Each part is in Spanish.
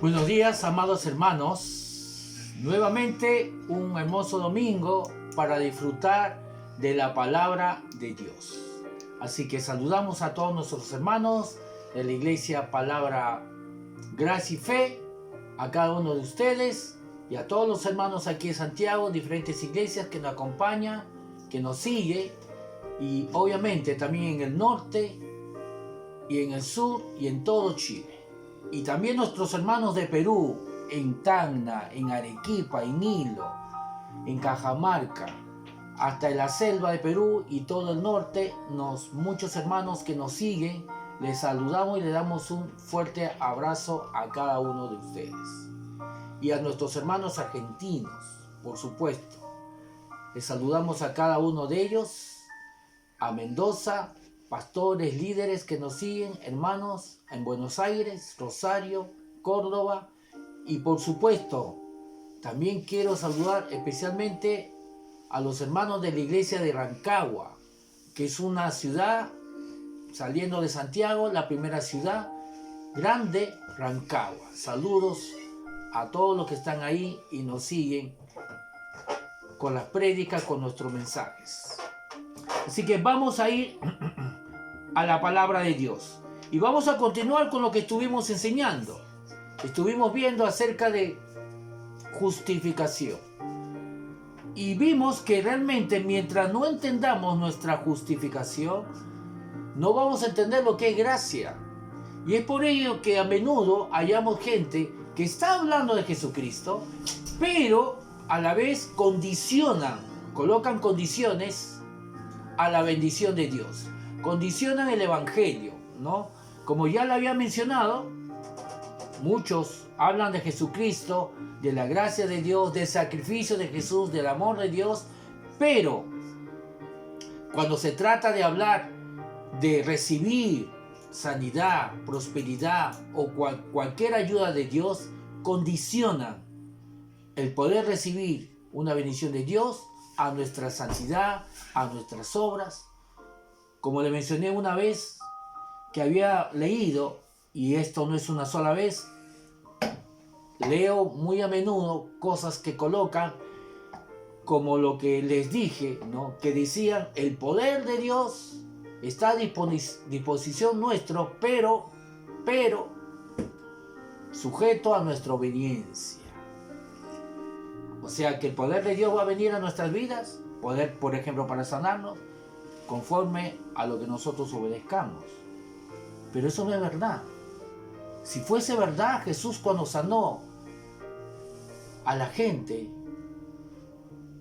Buenos días, amados hermanos. Nuevamente un hermoso domingo para disfrutar de la palabra de Dios. Así que saludamos a todos nuestros hermanos de la iglesia Palabra, Gracia y Fe, a cada uno de ustedes y a todos los hermanos aquí en Santiago, diferentes iglesias que nos acompañan, que nos siguen, y obviamente también en el norte y en el sur y en todo Chile. Y también nuestros hermanos de Perú, en Tacna, en Arequipa, en Hilo, en Cajamarca, hasta en la selva de Perú y todo el norte, muchos hermanos que nos siguen, les saludamos y les damos un fuerte abrazo a cada uno de ustedes. Y a nuestros hermanos argentinos, por supuesto, les saludamos a cada uno de ellos, a Mendoza, pastores, líderes que nos siguen, hermanos en Buenos Aires, Rosario, Córdoba, y por supuesto también quiero saludar especialmente a los hermanos de la iglesia de Rancagua, que es una ciudad saliendo de Santiago, la primera ciudad grande, Rancagua. Saludos a todos los que están ahí y nos siguen con las prédicas, con nuestros mensajes. Así que vamos a ir a la palabra de Dios y vamos a continuar con lo que estuvimos enseñando. Estuvimos viendo acerca de justificación y vimos que realmente mientras no entendamos nuestra justificación, no vamos a entender lo que es gracia. Y es por ello que a menudo hallamos gente que está hablando de Jesucristo, pero a la vez colocan condiciones a la bendición de Dios. Condicionan el evangelio, ¿no? Como ya lo había mencionado, muchos hablan de Jesucristo, de la gracia de Dios, del sacrificio de Jesús, del amor de Dios, pero cuando se trata de hablar de recibir sanidad, prosperidad o cualquier ayuda de Dios, condicionan el poder recibir una bendición de Dios a nuestra santidad, a nuestras obras. Como le mencioné una vez que había leído, y esto no es una sola vez, leo muy a menudo cosas que colocan como lo que les dije, ¿no? Que decían, el poder de Dios está a disposición nuestro, pero sujeto a nuestra obediencia. O sea que el poder de Dios va a venir a nuestras vidas, poder, por ejemplo, para sanarnos, conforme a lo que nosotros obedezcamos. Pero eso no es verdad. Si fuese verdad, Jesús cuando sanó a la gente,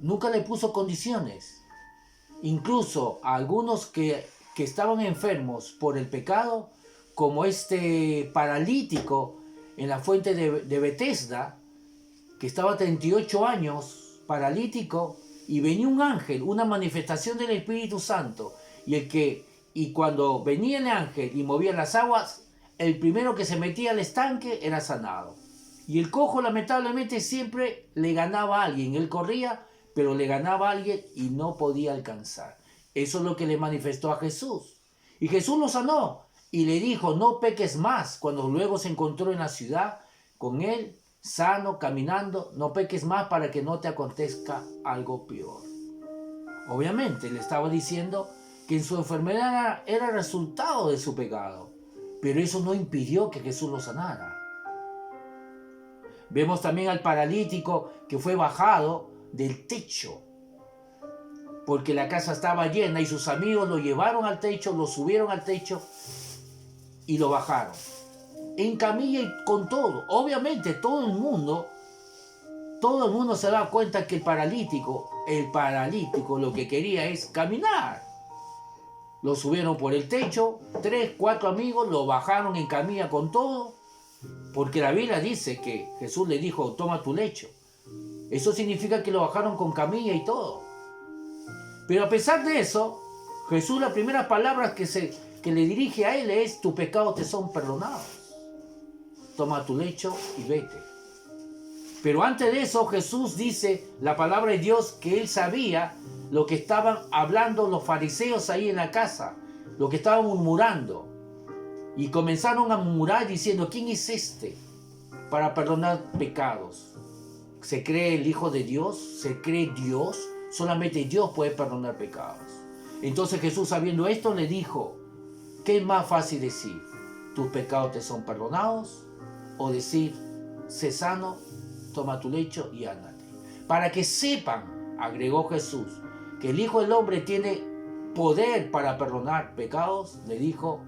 nunca le puso condiciones. Incluso a algunos que estaban enfermos por el pecado, como este paralítico en la fuente de Betesda, que estaba 38 años paralítico, y venía un ángel, una manifestación del Espíritu Santo, y cuando venía el ángel y movía las aguas, el primero que se metía al estanque era sanado. Y el cojo lamentablemente siempre le ganaba a alguien, él corría, pero le ganaba a alguien y no podía alcanzar. Eso es lo que le manifestó a Jesús. Y Jesús lo sanó y le dijo, no peques más. Cuando luego se encontró en la ciudad con él, sano, caminando, no peques más para que no te acontezca algo peor. Obviamente le estaba diciendo que en su enfermedad era resultado de su pecado, pero eso no impidió que Jesús lo sanara. Vemos también al paralítico que fue bajado del techo, porque la casa estaba llena y sus amigos lo llevaron al techo, lo subieron al techo y lo bajaron. En camilla y con todo. Obviamente todo el mundo se da cuenta que el paralítico lo que quería es caminar. Lo subieron por el techo, 3, 4 amigos lo bajaron en camilla con todo, porque la Biblia dice que Jesús le dijo, toma tu lecho. Eso significa que lo bajaron con camilla y todo. Pero a pesar de eso, Jesús, las primeras palabras que le dirige a él es, tus pecados te son perdonados. Toma tu lecho y vete. Pero antes de eso, Jesús dice, la palabra de Dios, que él sabía lo que estaban hablando los fariseos ahí en la casa, lo que estaban murmurando. Y comenzaron a murmurar diciendo, ¿quién es este para perdonar pecados. Se cree el Hijo de Dios, se cree Dios, solamente Dios puede perdonar pecados. Entonces Jesús, sabiendo esto, le dijo, ¿qué es más fácil decir? ¿Tus pecados te son perdonados? O decir, sé sano, toma tu lecho y ándate. Para que sepan, agregó Jesús, que el Hijo del Hombre tiene poder para perdonar pecados, le dijo,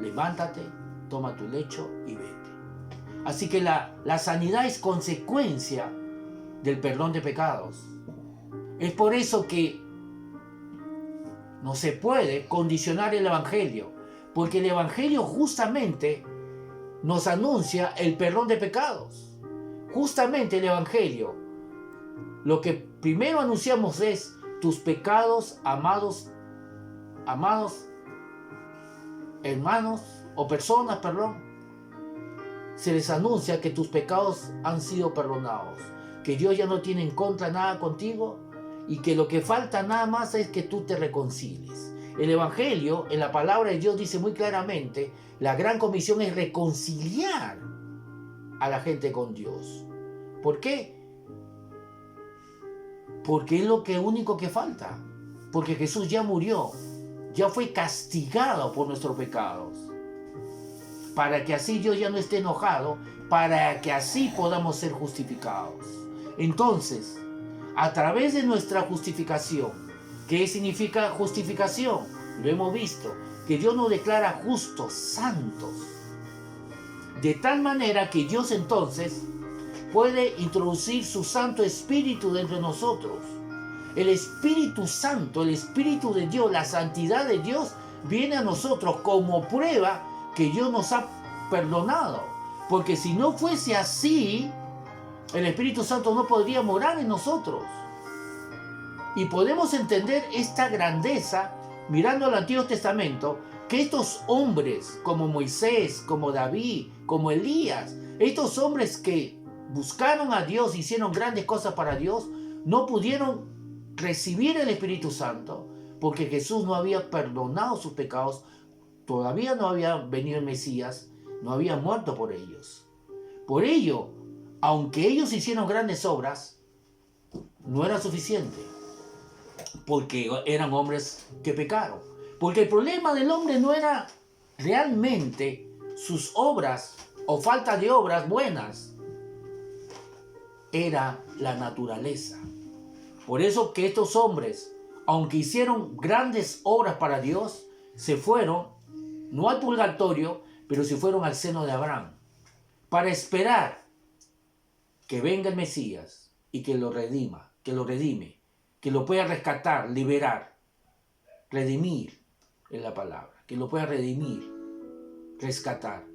levántate, toma tu lecho y vete. Así que la sanidad es consecuencia del perdón de pecados. Es por eso que no se puede condicionar el Evangelio, porque el Evangelio justamente nos anuncia el perdón de pecados. Justamente el Evangelio, lo que primero anunciamos es tus pecados, amados hermanos o personas, se les anuncia que tus pecados han sido perdonados, que Dios ya no tiene en contra nada contigo y que lo que falta nada más es que tú te reconcilies. El Evangelio, en la palabra de Dios, dice muy claramente, la gran comisión es reconciliar a la gente con Dios. ¿Por qué? Porque es lo único que falta. Porque Jesús ya murió, ya fue castigado por nuestros pecados. Para que así Dios ya no esté enojado, para que así podamos ser justificados. Entonces, a través de nuestra justificación, ¿qué significa justificación? Lo hemos visto, que Dios nos declara justos, santos. De tal manera que Dios entonces puede introducir su Santo Espíritu dentro de nosotros. El Espíritu Santo, el Espíritu de Dios, la santidad de Dios viene a nosotros como prueba que Dios nos ha perdonado. Porque si no fuese así, el Espíritu Santo no podría morar en nosotros. Y podemos entender esta grandeza mirando al Antiguo Testamento, que estos hombres como Moisés, como David, como Elías, estos hombres que buscaron a Dios, hicieron grandes cosas para Dios, no pudieron recibir el Espíritu Santo porque Jesús no había perdonado sus pecados, todavía no había venido el Mesías, no había muerto por ellos. Por ello, aunque ellos hicieron grandes obras, no era suficiente, porque eran hombres que pecaron. Porque el problema del hombre no era realmente sus obras o falta de obras buenas, era la naturaleza. Por eso que estos hombres, aunque hicieron grandes obras para Dios, se fueron, no al purgatorio, pero se fueron al seno de Abraham, para esperar que venga el Mesías y que lo redime, que lo pueda rescatar, liberar, redimir es la palabra, que lo pueda redimir, rescatar.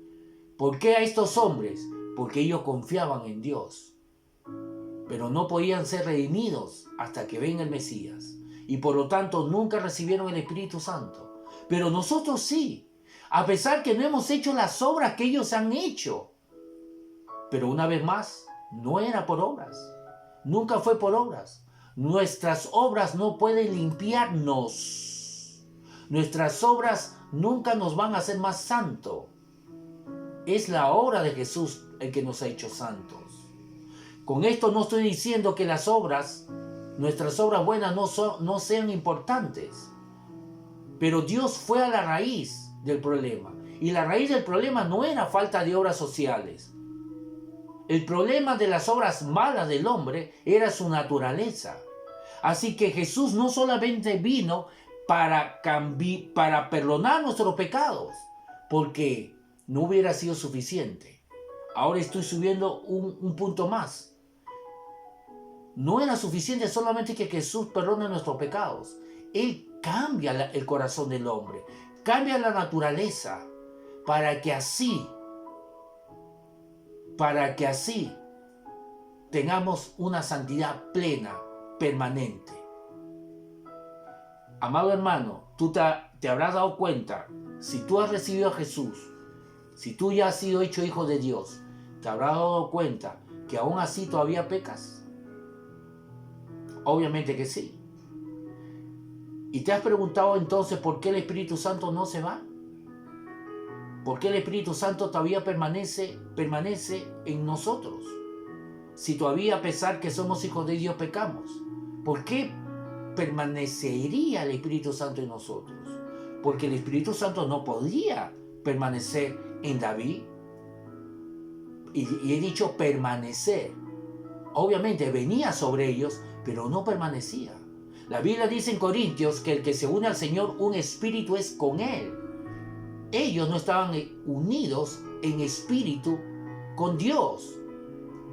¿Por qué a estos hombres? Porque ellos confiaban en Dios, pero no podían ser redimidos hasta que venga el Mesías, y por lo tanto nunca recibieron el Espíritu Santo. Pero nosotros sí, a pesar que no hemos hecho las obras que ellos han hecho. Pero una vez más, no era por obras, nunca fue por obras. Nuestras obras no pueden limpiarnos, nuestras obras nunca nos van a hacer más santos. Es la obra de Jesús el que nos ha hecho santos. Con esto no estoy diciendo que las obras, nuestras obras buenas no sean importantes. Pero Dios fue a la raíz del problema. Y la raíz del problema no era falta de obras sociales. El problema de las obras malas del hombre era su naturaleza. Así que Jesús no solamente vino para perdonar nuestros pecados, porque no hubiera sido suficiente. Ahora estoy subiendo un punto más. No era suficiente solamente que Jesús perdone nuestros pecados. Él cambia el corazón del hombre, cambia la naturaleza, para que así tengamos una santidad plena, permanente. Amado hermano, tú te habrás dado cuenta, si tú has recibido a Jesús, si tú ya has sido hecho hijo de Dios, te habrás dado cuenta que aún así todavía pecas. Obviamente que sí. ¿Y te has preguntado entonces por qué el Espíritu Santo no se va? ¿Por qué el Espíritu Santo todavía permanece en nosotros? Si todavía, a pesar que somos hijos de Dios, pecamos. ¿Por qué permanecería el Espíritu Santo en nosotros? Porque el Espíritu Santo no podría permanecer en David. Y he dicho permanecer. Obviamente venía sobre ellos, pero no permanecía. La Biblia dice en Corintios que el que se une al Señor, un espíritu es con Él. Ellos no estaban unidos en espíritu con Dios,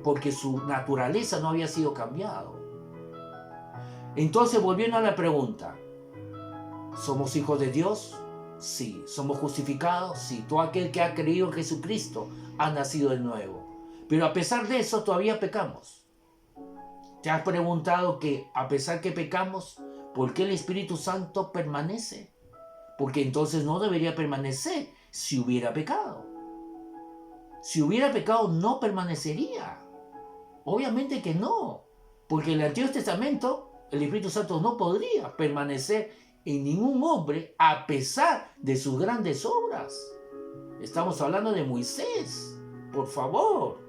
porque su naturaleza no había sido cambiado. Entonces, volviendo a la pregunta, ¿somos hijos de Dios? Sí. ¿Somos justificados? Sí. Todo aquel que ha creído en Jesucristo ha nacido de nuevo. Pero a pesar de eso, todavía pecamos. ¿Te has preguntado que a pesar que pecamos, por qué el Espíritu Santo permanece? Porque entonces no debería permanecer si hubiera pecado. Si hubiera pecado, no permanecería. Obviamente que no. Porque en el Antiguo Testamento, el Espíritu Santo no podría permanecer en ningún hombre a pesar de sus grandes obras. Estamos hablando de Moisés. Por favor.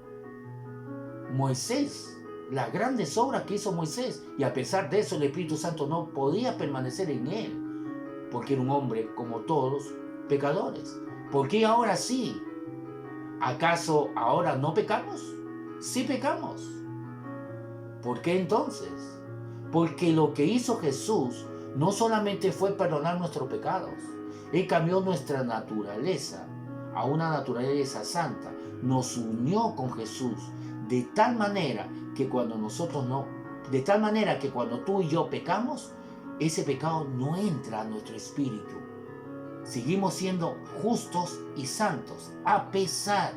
Moisés. Las grandes obras que hizo Moisés. Y a pesar de eso, el Espíritu Santo no podía permanecer en él. Porque era un hombre como todos, pecadores. ¿Por qué ahora sí? ¿Acaso ahora no pecamos? Sí pecamos. ¿Por qué entonces? Porque lo que hizo Jesús no solamente fue perdonar nuestros pecados. Él cambió nuestra naturaleza a una naturaleza santa. Nos unió con Jesús de tal manera que cuando tú y yo pecamos, ese pecado no entra a nuestro espíritu. Seguimos siendo justos y santos, a pesar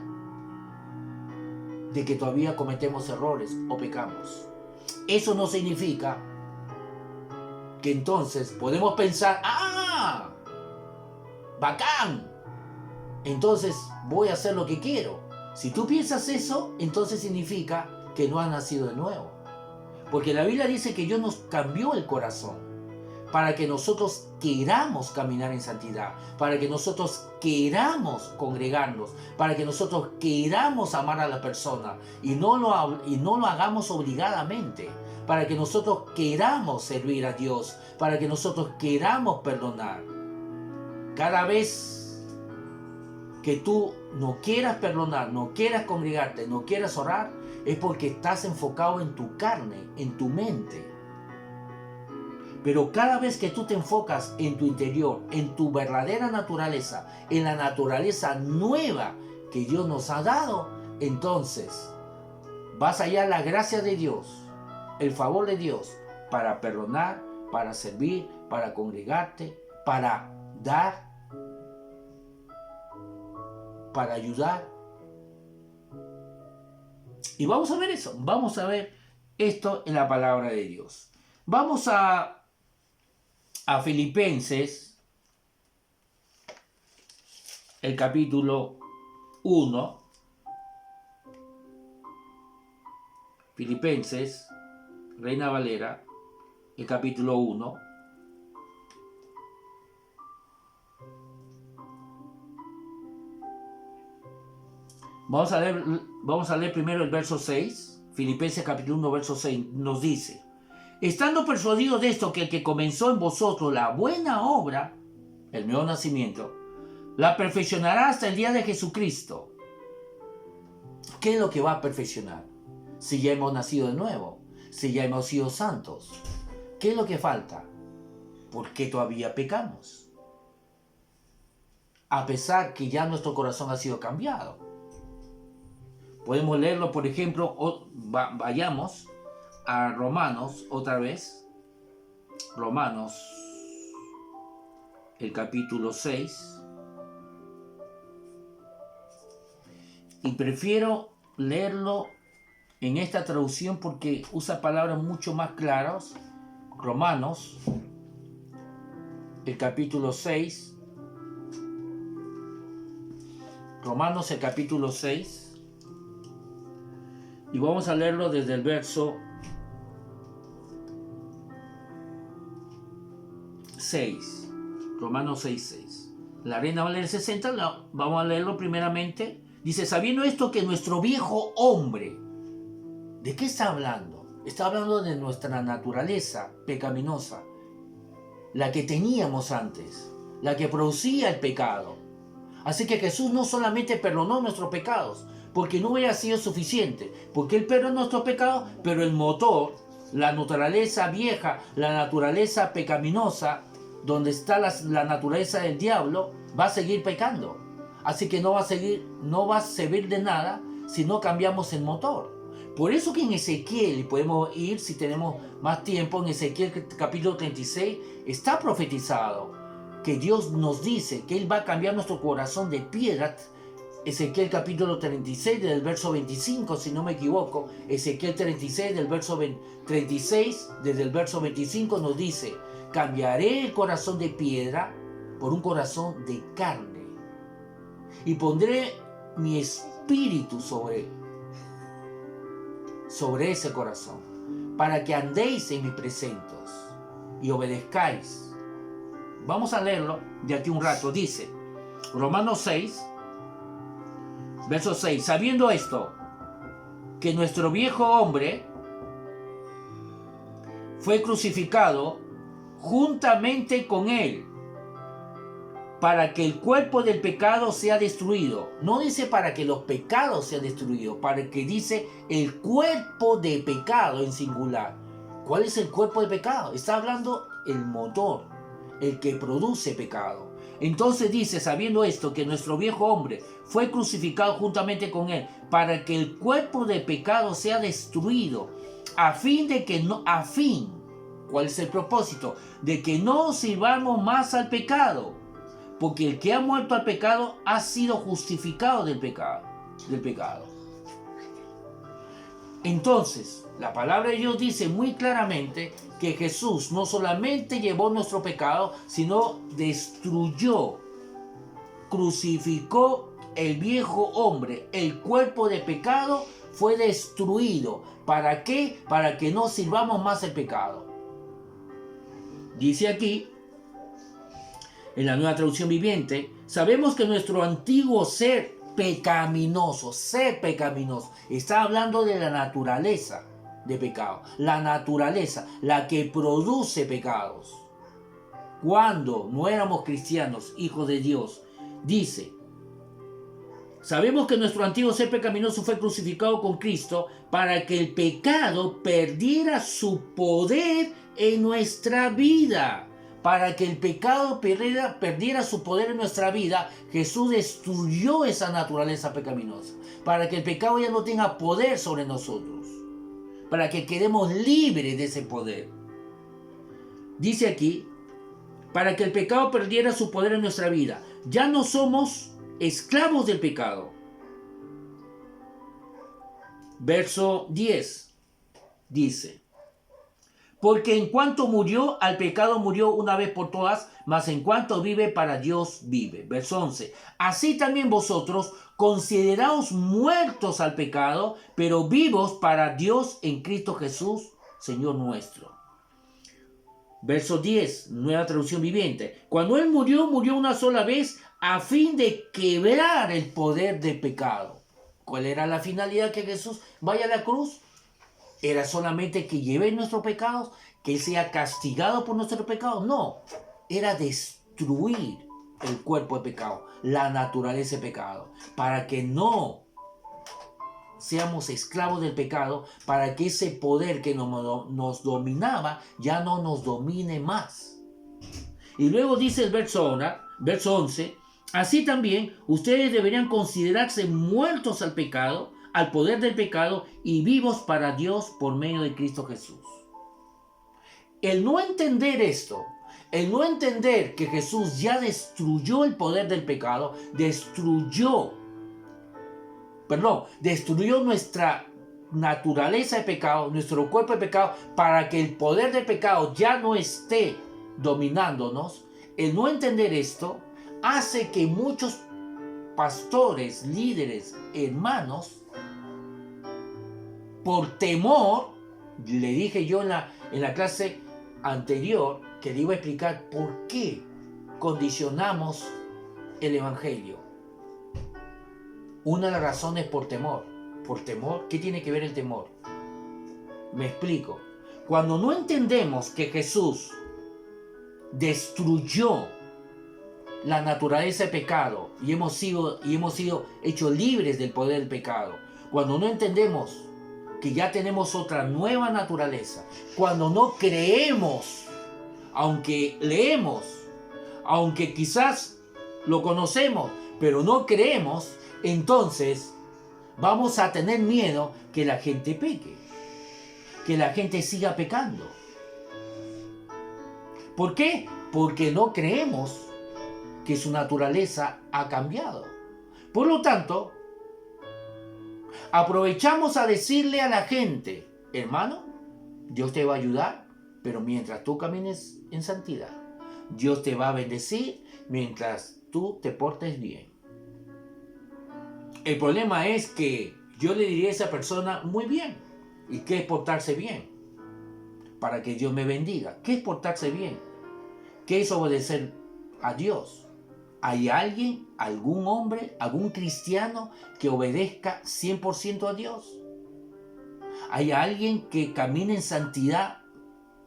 de que todavía cometemos errores o pecamos. Eso no significa que entonces podemos pensar, ¡ah! ¡Bacán! Entonces voy a hacer lo que quiero. Si tú piensas eso, entonces significa que no has nacido de nuevo. Porque la Biblia dice que Dios nos cambió el corazón para que nosotros queramos caminar en santidad, para que nosotros queramos congregarnos, para que nosotros queramos amar a la persona y no lo hagamos obligadamente, para que nosotros queramos servir a Dios, para que nosotros queramos perdonar. Cada vez que tú no quieras perdonar, no quieras congregarte, no quieras orar, es porque estás enfocado en tu carne, en tu mente. Pero cada vez que tú te enfocas en tu interior, en tu verdadera naturaleza, en la naturaleza nueva que Dios nos ha dado, entonces vas a hallar la gracia de Dios, el favor de Dios para perdonar, para servir, para congregarte, para dar, para ayudar. Y vamos a ver eso, vamos a ver esto en la palabra de Dios. Vamos a Filipenses, el capítulo 1. Filipenses, Reina Valera, el capítulo 1. Vamos a leer primero el verso 6. Filipenses capítulo 1, verso 6 nos dice: estando persuadido de esto, que el que comenzó en vosotros la buena obra, el nuevo nacimiento, la perfeccionará hasta el día de Jesucristo. ¿Qué es lo que va a perfeccionar? Si ya hemos nacido de nuevo, si ya hemos sido santos, ¿qué es lo que falta? ¿Por qué todavía pecamos? A pesar que ya nuestro corazón ha sido cambiado. Podemos leerlo, por ejemplo, vayamos a Romanos otra vez. Romanos, el capítulo 6. Y prefiero leerlo en esta traducción porque usa palabras mucho más claras. Romanos, el capítulo 6. Romanos, el capítulo 6. Y vamos a leerlo desde el verso 6. Romanos 6:6. la Reina Valera 60, vamos a leerlo primeramente. Dice, sabiendo esto que nuestro viejo hombre, ¿de qué está hablando? Está hablando de nuestra naturaleza pecaminosa, la que teníamos antes, la que producía el pecado. Así que Jesús no solamente perdonó nuestros pecados, porque no hubiera sido suficiente, porque Él perdonó nuestros pecados, pero el motor, la naturaleza vieja, la naturaleza pecaminosa, donde está la naturaleza del diablo, va a seguir pecando. Así que no va a servir de nada si no cambiamos el motor. Por eso que en Ezequiel, y podemos ir si tenemos más tiempo, en Ezequiel capítulo 36, está profetizado que Dios nos dice que Él va a cambiar nuestro corazón de piedra. Ezequiel capítulo 36 del verso 25, si no me equivoco, Ezequiel 36 del verso 36, desde el verso 25 nos dice, cambiaré el corazón de piedra por un corazón de carne y pondré mi espíritu sobre ese corazón, para que andéis en mis preceptos y obedezcáis. Vamos a leerlo de aquí un rato. Dice, Romanos 6, verso 6, sabiendo esto, que nuestro viejo hombre fue crucificado juntamente con él, para que el cuerpo del pecado sea destruido. No dice para que los pecados sean destruidos, para que dice el cuerpo de pecado en singular. ¿Cuál es el cuerpo de pecado? Está hablando el motor, el que produce pecado. Entonces dice, sabiendo esto, que nuestro viejo hombre fue crucificado juntamente con él, para que el cuerpo de pecado sea destruido, ¿cuál es el propósito? De que no sirvamos más al pecado. Porque el que ha muerto al pecado ha sido justificado del pecado. Entonces, la palabra de Dios dice muy claramente que Jesús no solamente llevó nuestro pecado, sino destruyó, crucificó el viejo hombre. El cuerpo de pecado fue destruido. ¿Para qué? Para que no sirvamos más el pecado. Dice aquí, en la Nueva Traducción Viviente, sabemos que nuestro antiguo ser pecaminoso, está hablando de la naturaleza de pecado, la naturaleza, la que produce pecados. Cuando no éramos cristianos, hijos de Dios, dice, sabemos que nuestro antiguo ser pecaminoso fue crucificado con Cristo para que el pecado perdiera su poder en nuestra vida. Para que el pecado perdiera su poder en nuestra vida, Jesús destruyó esa naturaleza pecaminosa. Para que el pecado ya no tenga poder sobre nosotros. Para que quedemos libres de ese poder. Dice aquí, para que el pecado perdiera su poder en nuestra vida. Ya no somos esclavos del pecado. Verso 10 dice, porque en cuanto murió, al pecado murió una vez por todas, mas en cuanto vive, para Dios vive. Verso 11. Así también vosotros, consideraos muertos al pecado, pero vivos para Dios en Cristo Jesús, Señor nuestro. Verso 10, Nueva Traducción Viviente. Cuando Él murió, murió una sola vez a fin de quebrar el poder del pecado. ¿Cuál era la finalidad que Jesús vaya a la cruz? ¿Era solamente que lleve nuestros pecados? ¿Que sea castigado por nuestros pecados? No, era destruir el cuerpo de pecado, la naturaleza de pecado, para que no seamos esclavos del pecado, para que ese poder que nos dominaba ya no nos domine más. Y luego dice el verso 11, así también ustedes deberían considerarse muertos al pecado, al poder del pecado, y vivos para Dios por medio de Cristo Jesús. El no entender esto, el no entender que Jesús ya destruyó el poder del pecado, destruyó nuestra naturaleza de pecado, nuestro cuerpo de pecado, para que el poder del pecado ya no esté dominándonos. El no entender esto hace que muchos pastores, líderes, hermanos, por temor, le dije yo en la clase anterior que le iba a explicar por qué condicionamos el Evangelio? Una de las razones por temor. ¿Por temor? ¿Qué tiene que ver el temor? Me explico. Cuando no entendemos que Jesús destruyó la naturaleza de pecado y hemos sido hechos libres del poder del pecado, cuando no entendemos que ya tenemos otra nueva naturaleza, cuando no creemos, aunque leemos, aunque quizás lo conocemos, pero no creemos, entonces vamos a tener miedo que la gente peque, que la gente siga pecando. ¿Por qué? Porque no creemos que su naturaleza ha cambiado. Por lo tanto, aprovechamos a decirle a la gente, hermano, Dios te va a ayudar, pero mientras tú camines en santidad, Dios te va a bendecir mientras tú te portes bien. El problema es que yo le diría a esa persona, muy bien, ¿y qué es portarse bien? Para que Dios me bendiga. ¿Qué es portarse bien? ¿Qué es obedecer a Dios? ¿Hay alguien, algún hombre, algún cristiano que obedezca 100% a Dios? ¿Hay alguien que camine en santidad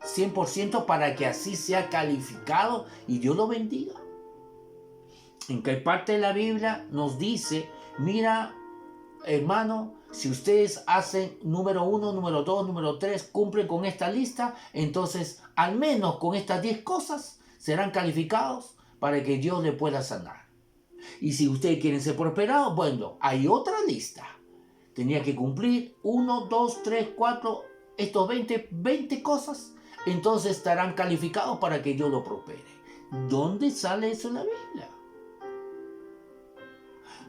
100% para que así sea calificado y Dios lo bendiga? ¿En qué parte de la Biblia nos dice, mira, hermano, si ustedes hacen número 1, número 2, número 3, cumplen con esta lista, entonces al menos con estas 10 cosas serán calificados para que Dios le pueda sanar? Y si ustedes quieren ser prosperados, bueno, hay otra lista. Tenía que cumplir 1, 2, 3, 4, estos 20 cosas, entonces estarán calificados para que Dios lo prospere. ¿Dónde sale eso en la Biblia?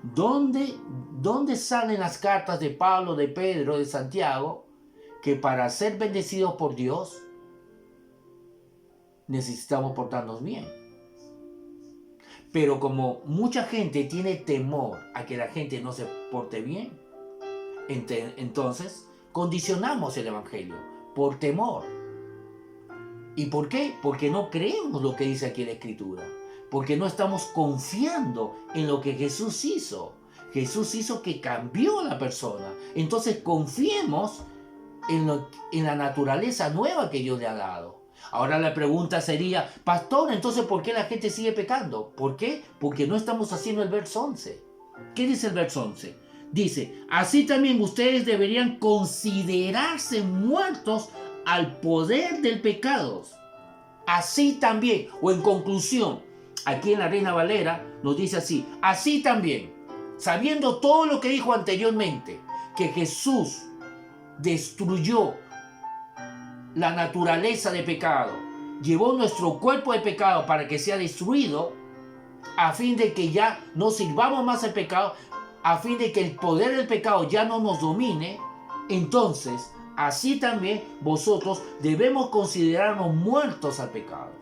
¿Dónde salen las cartas de Pablo, de Pedro, de Santiago, que para ser bendecidos por Dios necesitamos portarnos bien? Pero como mucha gente tiene temor a que la gente no se porte bien, entonces condicionamos el Evangelio por temor. ¿Y por qué? Porque no creemos lo que dice aquí la Escritura. Porque no estamos confiando en lo que Jesús hizo. Jesús hizo que cambió a la persona. Entonces confiemos en la naturaleza nueva que Dios le ha dado. Ahora la pregunta sería, pastor, entonces ¿por qué la gente sigue pecando? ¿Por qué? Porque no estamos haciendo el verso 11. ¿Qué dice el verso 11? Dice, así también ustedes deberían considerarse muertos al poder del pecado. Así también, o en conclusión, aquí en la Reina Valera nos dice así también, sabiendo todo lo que dijo anteriormente, que Jesús destruyó la naturaleza de pecado, llevó nuestro cuerpo de pecado para que sea destruido, a fin de que ya no sirvamos más al pecado, a fin de que el poder del pecado ya no nos domine. Entonces, así también vosotros debemos considerarnos muertos al pecado.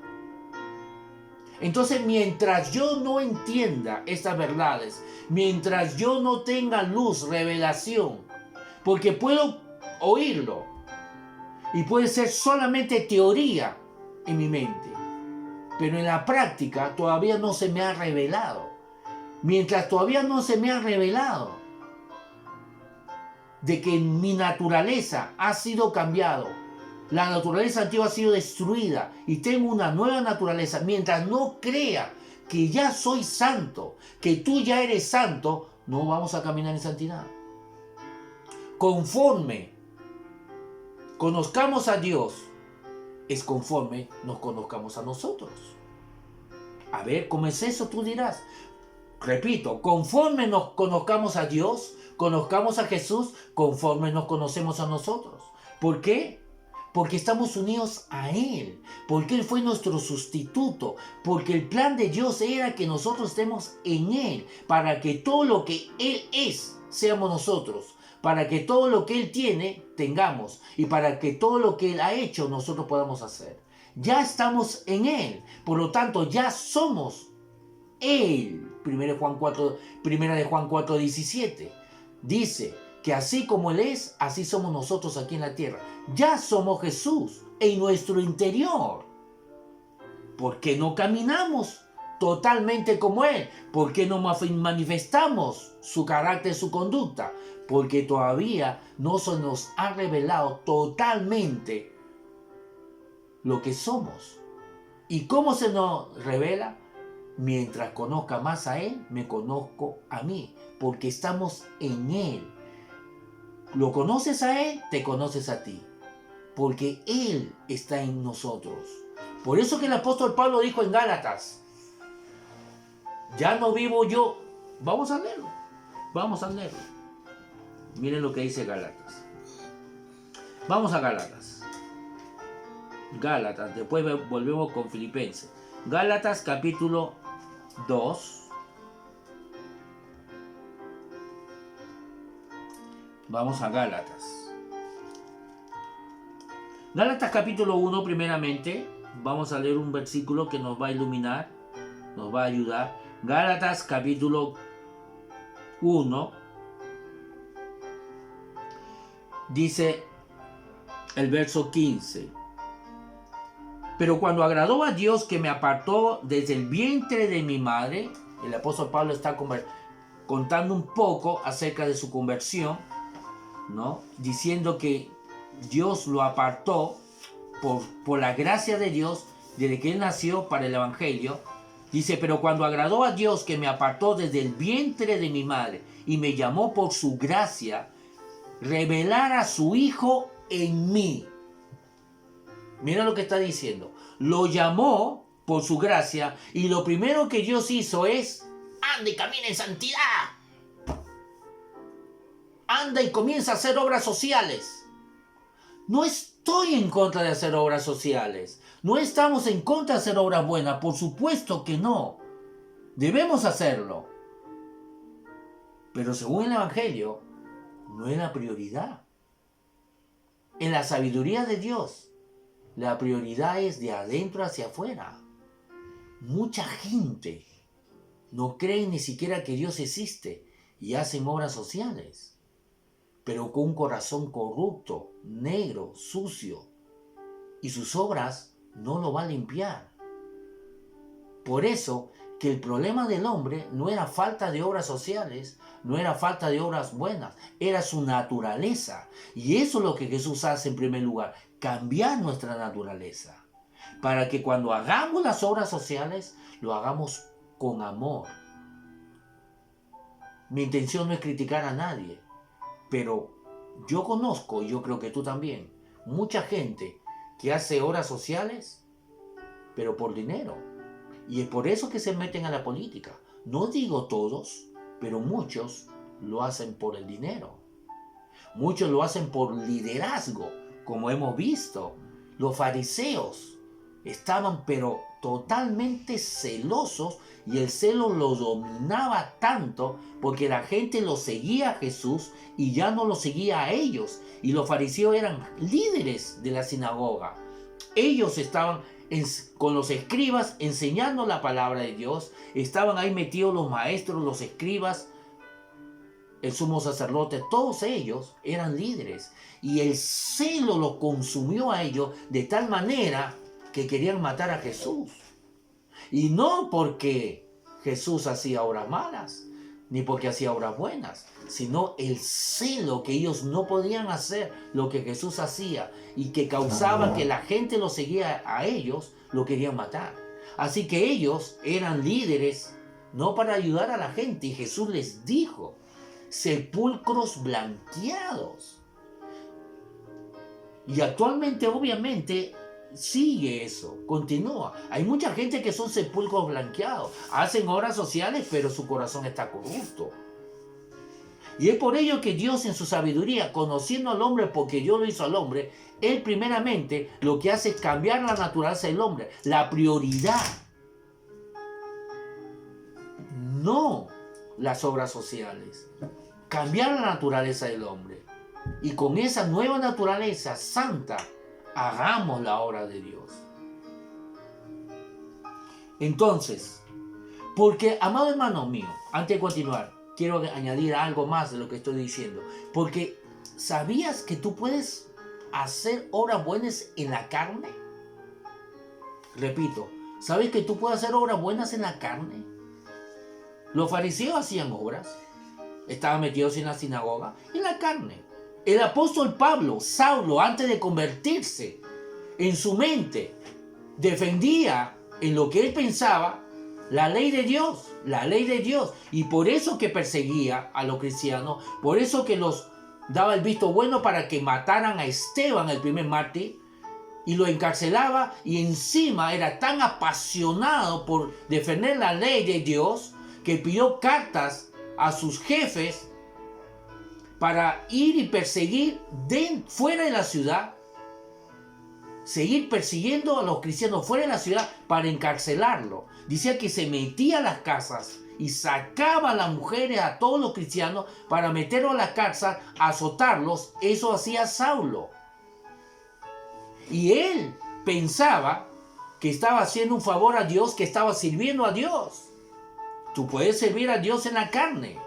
Entonces, mientras yo no entienda estas verdades, mientras yo no tenga luz, revelación, porque puedo oírlo y puede ser solamente teoría en mi mente, pero en la práctica todavía no se me ha revelado. Mientras todavía no se me ha revelado de que mi naturaleza ha sido cambiado, la naturaleza antigua ha sido destruida y tengo una nueva naturaleza, mientras no crea que ya soy santo, que tú ya eres santo, no vamos a caminar en santidad. Conforme conozcamos a Dios, es conforme nos conozcamos a nosotros. A ver, ¿cómo es eso? Tú dirás. Repito, conforme nos conozcamos a Dios, conozcamos a Jesús, conforme nos conocemos a nosotros. ¿Por qué? Porque estamos unidos a Él, porque Él fue nuestro sustituto, porque el plan de Dios era que nosotros estemos en Él, para que todo lo que Él es, seamos nosotros, para que todo lo que Él tiene, tengamos, y para que todo lo que Él ha hecho, nosotros podamos hacer. Ya estamos en Él, por lo tanto, ya somos Él. Primera de Juan 4:17 dice que así como Él es, así somos nosotros aquí en la tierra. Ya somos Jesús en nuestro interior. ¿Por qué no caminamos totalmente como Él. ¿Por qué no manifestamos su carácter, su conducta? Porque todavía no se nos ha revelado totalmente lo que somos. ¿Y cómo se nos revela? Mientras conozca más a Él, me conozco a mí, porque estamos en Él. Lo conoces a Él, te conoces a ti, porque Él está en nosotros. Por eso que el apóstol Pablo dijo en Gálatas, ya no vivo yo. Vamos a leerlo. Miren lo que dice Gálatas. Vamos a Gálatas. Después volvemos con Filipenses. Gálatas capítulo 2. Vamos a Gálatas. Gálatas capítulo 1 primeramente. Vamos a leer un versículo que nos va a iluminar, nos va a ayudar. Gálatas capítulo 1. Dice el verso 15. Pero cuando agradó a Dios que me apartó desde el vientre de mi madre, el apóstol Pablo está contando un poco acerca de su conversión, ¿no? Diciendo que Dios lo apartó por la gracia de Dios desde que él nació para el evangelio. Dice, pero cuando agradó a Dios que me apartó desde el vientre de mi madre y me llamó por su gracia, revelar a su Hijo en mí. Mira lo que está diciendo. Lo llamó por su gracia y lo primero que Dios hizo es, anda y camina en santidad. Anda y comienza a hacer obras sociales. No estoy en contra de hacer obras sociales. No estamos en contra de hacer obras buenas. Por supuesto que no. Debemos hacerlo. Pero según el Evangelio, no es la prioridad. En la sabiduría de Dios, la prioridad es de adentro hacia afuera. Mucha gente no cree ni siquiera que Dios existe y hacen obras sociales, pero con un corazón corrupto, negro, sucio, y sus obras no lo va a limpiar. Por eso que el problema del hombre no era falta de obras sociales, no era falta de obras buenas, era su naturaleza. Y eso es lo que Jesús hace en primer lugar, cambiar nuestra naturaleza, para que cuando hagamos las obras sociales, lo hagamos con amor. Mi intención no es criticar a nadie, pero yo conozco, y yo creo que tú también, mucha gente que hace obras sociales, pero por dinero. Y es por eso que se meten a la política. No digo todos, pero muchos lo hacen por el dinero. Muchos lo hacen por liderazgo, como hemos visto. Los fariseos estaban pero totalmente celosos y el celo los dominaba tanto porque la gente lo seguía a Jesús y ya no lo seguía a ellos. Y los fariseos eran líderes de la sinagoga. Ellos estaban con los escribas enseñando la palabra de Dios. Estaban ahí metidos los maestros, los escribas, el sumo sacerdote, todos ellos eran líderes. Y el celo los consumió a ellos de tal manera que querían matar a Jesús. Y no porque Jesús hacía obras malas, ni porque hacía obras buenas, sino el celo que ellos no podían hacer lo que Jesús hacía y que causaba que la gente lo seguía a ellos, lo querían matar. Así que ellos eran líderes no para ayudar a la gente, y Jesús les dijo, sepulcros blanqueados. Y actualmente obviamente sigue eso, continúa. Hay mucha gente que son sepulcros blanqueados, hacen obras sociales, pero su corazón está corrupto. Y es por ello que Dios en su sabiduría, conociendo al hombre porque Dios lo hizo al hombre, Él primeramente lo que hace es cambiar la naturaleza del hombre, la prioridad. No las obras sociales, cambiar la naturaleza del hombre. Y con esa nueva naturaleza santa, hagamos la obra de Dios. Entonces, porque, amado hermano mío, antes de continuar, quiero añadir algo más de lo que estoy diciendo. Porque, ¿sabías que tú puedes hacer obras buenas en la carne? Repito, ¿Sabes que tú puedes hacer obras buenas en la carne? Los fariseos hacían obras. Estaban metidos en la sinagoga, en la carne. El apóstol Pablo, Saulo, antes de convertirse, en su mente, defendía en lo que él pensaba la ley de Dios, la ley de Dios. Y por eso que perseguía a los cristianos, por eso que los daba el visto bueno para que mataran a Esteban, el primer mártir, y lo encarcelaba, y encima era tan apasionado por defender la ley de Dios que pidió cartas a sus jefes para ir y perseguir fuera de la ciudad, seguir persiguiendo a los cristianos fuera de la ciudad para encarcelarlo. Decía que se metía a las casas y sacaba a las mujeres, a todos los cristianos, para meterlos a la cárcel, azotarlos. Eso hacía Saulo. Y él pensaba que estaba haciendo un favor a Dios, que estaba sirviendo a Dios. Tú puedes servir a Dios en la carne.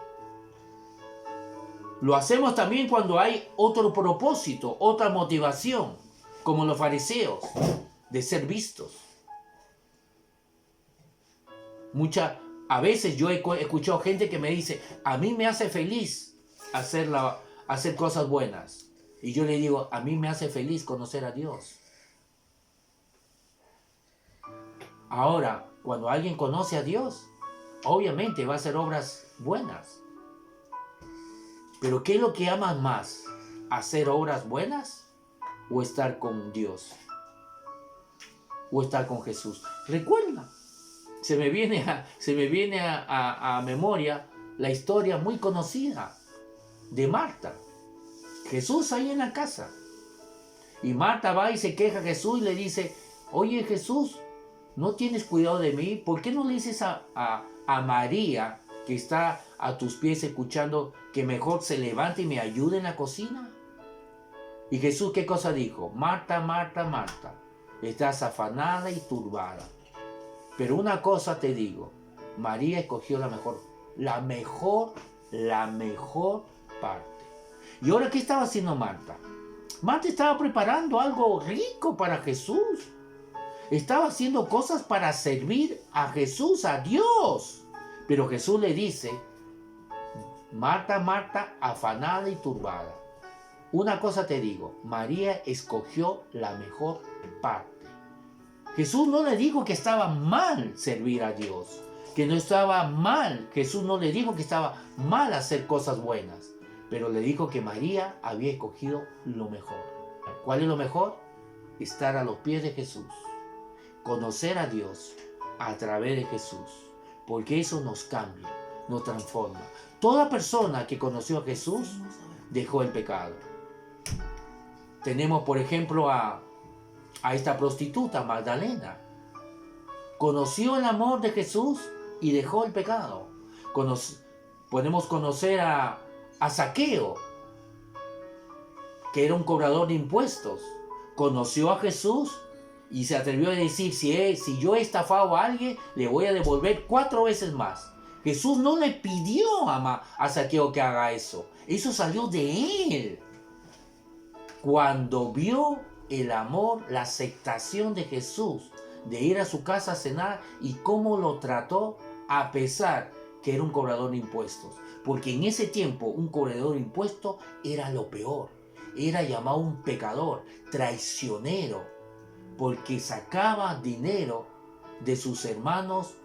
Lo hacemos también cuando hay otro propósito, otra motivación, como los fariseos, de ser vistos. A veces yo he escuchado gente que me dice, a mí me hace feliz hacer cosas buenas. Y yo le digo, a mí me hace feliz conocer a Dios. Ahora, cuando alguien conoce a Dios, obviamente va a hacer obras buenas. Pero ¿qué es lo que amas más? ¿Hacer obras buenas o estar con Dios? ¿O estar con Jesús? Recuerda, se me viene a memoria la historia muy conocida de Marta. Jesús ahí en la casa. Y Marta va y se queja a Jesús y le dice, oye Jesús, ¿no tienes cuidado de mí? ¿Por qué no le dices a María, que está a tus pies escuchando, que mejor se levante y me ayude en la cocina? Y Jesús, ¿qué cosa dijo? Marta, Marta, Marta, estás afanada y turbada. Pero una cosa te digo, María escogió la mejor parte. ¿Y ahora qué estaba haciendo Marta? Marta estaba preparando algo rico para Jesús. Estaba haciendo cosas para servir a Jesús, a Dios. Pero Jesús le dice, Marta, Marta, afanada y turbada. Una cosa te digo, María escogió la mejor parte. Jesús no le dijo que estaba mal servir a Dios, que no estaba mal. Jesús no le dijo que estaba mal hacer cosas buenas, pero le dijo que María había escogido lo mejor. ¿Cuál es lo mejor? Estar a los pies de Jesús. Conocer a Dios a través de Jesús, porque eso nos cambia, nos transforma. Toda persona que conoció a Jesús dejó el pecado. Tenemos, por ejemplo, a esta prostituta, Magdalena. Conoció el amor de Jesús y dejó el pecado. Podemos conocer a Zaqueo, que era un cobrador de impuestos. Conoció a Jesús y se atrevió a decir, si yo he estafado a alguien, le voy a devolver 4 veces más. Jesús no le pidió a Zaqueo que haga eso. Eso salió de él. Cuando vio el amor, la aceptación de Jesús, de ir a su casa a cenar y cómo lo trató, a pesar que era un cobrador de impuestos. Porque en ese tiempo un cobrador de impuestos era lo peor. Era llamado un pecador, traicionero, porque sacaba dinero de sus hermanos,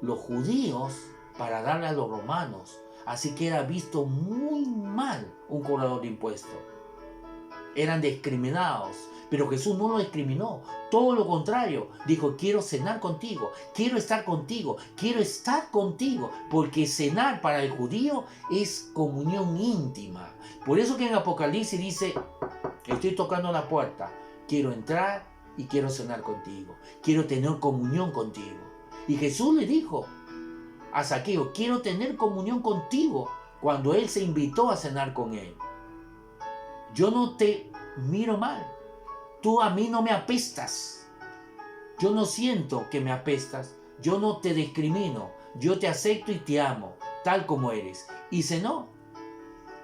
los judíos, para darle a los romanos. Así que era visto muy mal un cobrador de impuestos. Eran discriminados, pero Jesús no lo discriminó. Todo lo contrario, dijo, quiero cenar contigo, quiero estar contigo, porque cenar para el judío es comunión íntima. Por eso que en Apocalipsis dice, estoy tocando la puerta, quiero entrar y quiero cenar contigo, quiero tener comunión contigo. Y Jesús le dijo a Zaqueo, quiero tener comunión contigo, cuando él se invitó a cenar con él. Yo no te miro mal, tú a mí no me apestas, yo no siento que me apestas, yo no te discrimino, yo te acepto y te amo, tal como eres. Y cenó,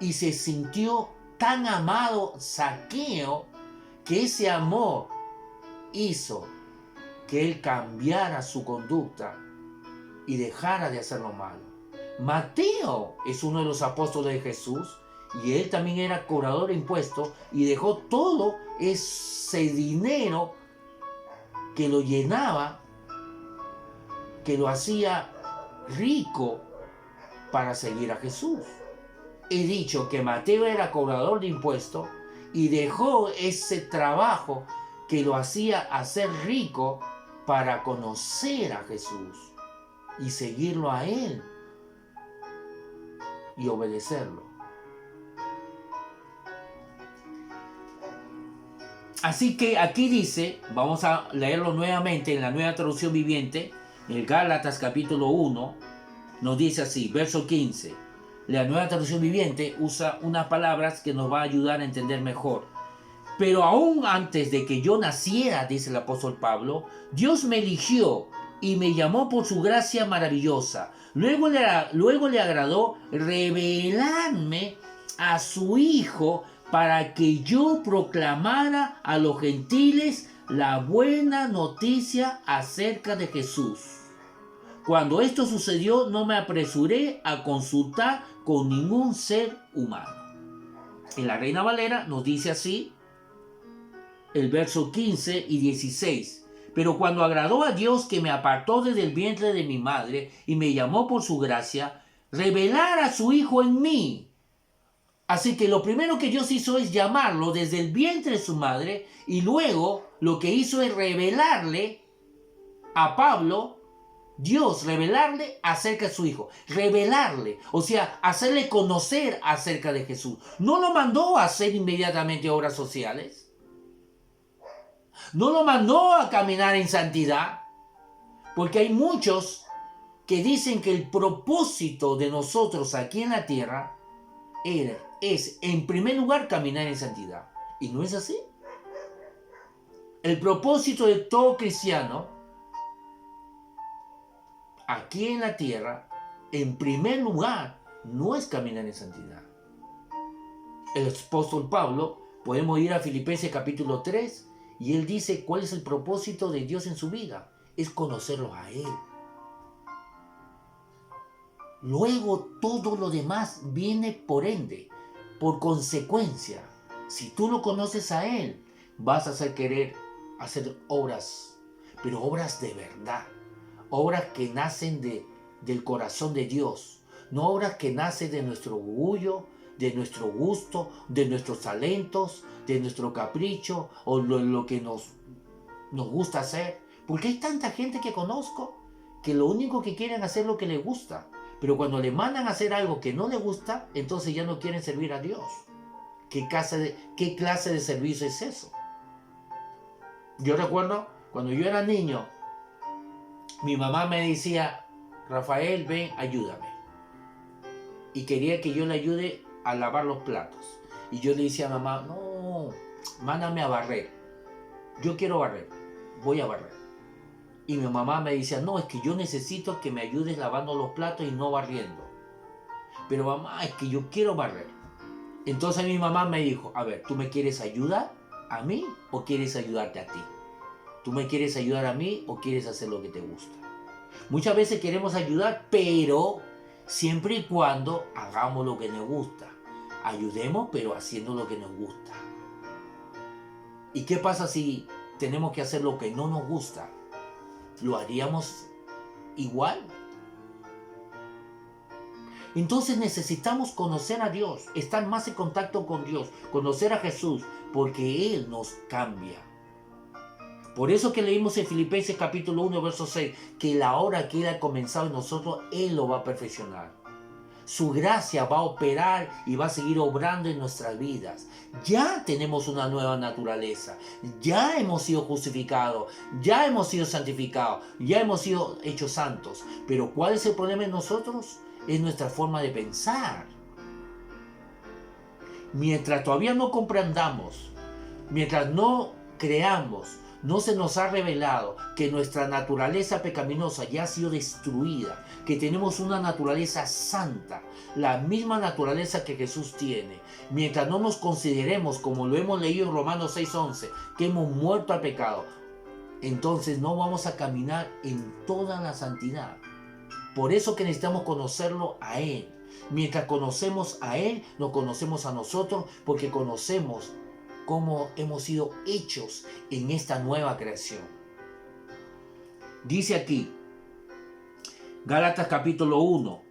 y se sintió tan amado Zaqueo, que ese amor hizo que él cambiara su conducta y dejara de hacer lo malo. Mateo es uno de los apóstoles de Jesús y él también era cobrador de impuestos y dejó todo ese dinero que lo llenaba, que lo hacía rico para seguir a Jesús. He dicho que Mateo era cobrador de impuestos y dejó ese trabajo que lo hacía hacer rico para conocer a Jesús y seguirlo a él y obedecerlo. Así que aquí dice, vamos a leerlo nuevamente en la Nueva Traducción Viviente, en el Gálatas capítulo 1, nos dice así, verso 15. La Nueva Traducción Viviente usa unas palabras que nos va a ayudar a entender mejor. Pero aún antes de que yo naciera, dice el apóstol Pablo, Dios me eligió y me llamó por su gracia maravillosa. Luego le agradó revelarme a su Hijo para que yo proclamara a los gentiles la buena noticia acerca de Jesús. Cuando esto sucedió, no me apresuré a consultar con ningún ser humano. En la Reina Valera nos dice así, el verso 15 y 16. Pero cuando agradó a Dios que me apartó desde el vientre de mi madre y me llamó por su gracia, revelar a su Hijo en mí. Así que lo primero que Dios hizo es llamarlo desde el vientre de su madre y luego lo que hizo es revelarle a Pablo, Dios revelarle acerca de su Hijo, revelarle, o sea, hacerle conocer acerca de Jesús. No lo mandó a hacer inmediatamente obras sociales, no lo mandó a caminar en santidad, porque hay muchos que dicen que el propósito de nosotros aquí en la tierra es, en primer lugar, caminar en santidad. Y no es así. El propósito de todo cristiano aquí en la tierra, en primer lugar, no es caminar en santidad. El apóstol Pablo, podemos ir a Filipenses capítulo 3, y él dice cuál es el propósito de Dios en su vida. Es conocerlo a él. Luego todo lo demás viene por ende, por consecuencia. Si tú lo conoces a él, vas a querer hacer obras, pero obras de verdad. Obras que nacen del corazón de Dios, no obras que nacen de nuestro orgullo, de nuestro gusto, de nuestros talentos, de nuestro capricho o lo que nos gusta hacer. Porque hay tanta gente que conozco que lo único que quieren hacer es lo que les gusta, pero cuando le mandan a hacer algo que no les gusta, entonces ya no quieren servir a Dios. ¿Qué clase de servicio es eso? Yo recuerdo cuando yo era niño, mi mamá me decía, Rafael, ven, ayúdame. Y quería que yo le ayude a lavar los platos. Y yo le decía a mamá, no, mándame a barrer. Yo quiero barrer, voy a barrer. Y mi mamá me decía, no, es que yo necesito que me ayudes lavando los platos y no barriendo. Pero mamá, es que yo quiero barrer. Entonces mi mamá me dijo, a ver, ¿tú me quieres ayudar a mí o quieres ayudarte a ti? ¿Tú me quieres ayudar a mí o quieres hacer lo que te gusta? Muchas veces queremos ayudar, pero siempre y cuando hagamos lo que nos gusta. Ayudemos, pero haciendo lo que nos gusta. ¿Y qué pasa si tenemos que hacer lo que no nos gusta? ¿Lo haríamos igual? Entonces necesitamos conocer a Dios, estar más en contacto con Dios, conocer a Jesús, porque Él nos cambia. Por eso que leímos en Filipenses capítulo 1, verso 6, que la obra que Él ha comenzado en nosotros, Él lo va a perfeccionar. Su gracia va a operar y va a seguir obrando en nuestras vidas. Ya tenemos una nueva naturaleza, ya hemos sido justificados, ya hemos sido santificados, ya hemos sido hechos santos. Pero ¿cuál es el problema en nosotros? Es nuestra forma de pensar. Mientras todavía no comprendamos, mientras no creamos, no se nos ha revelado que nuestra naturaleza pecaminosa ya ha sido destruida, que tenemos una naturaleza santa, la misma naturaleza que Jesús tiene. Mientras no nos consideremos, como lo hemos leído en Romanos 6:11, que hemos muerto al pecado, entonces no vamos a caminar en toda la santidad. Por eso que necesitamos conocerlo a Él. Mientras conocemos a Él, nos conocemos a nosotros, porque conocemos cómo hemos sido hechos en esta nueva creación. Dice aquí, Gálatas capítulo 1,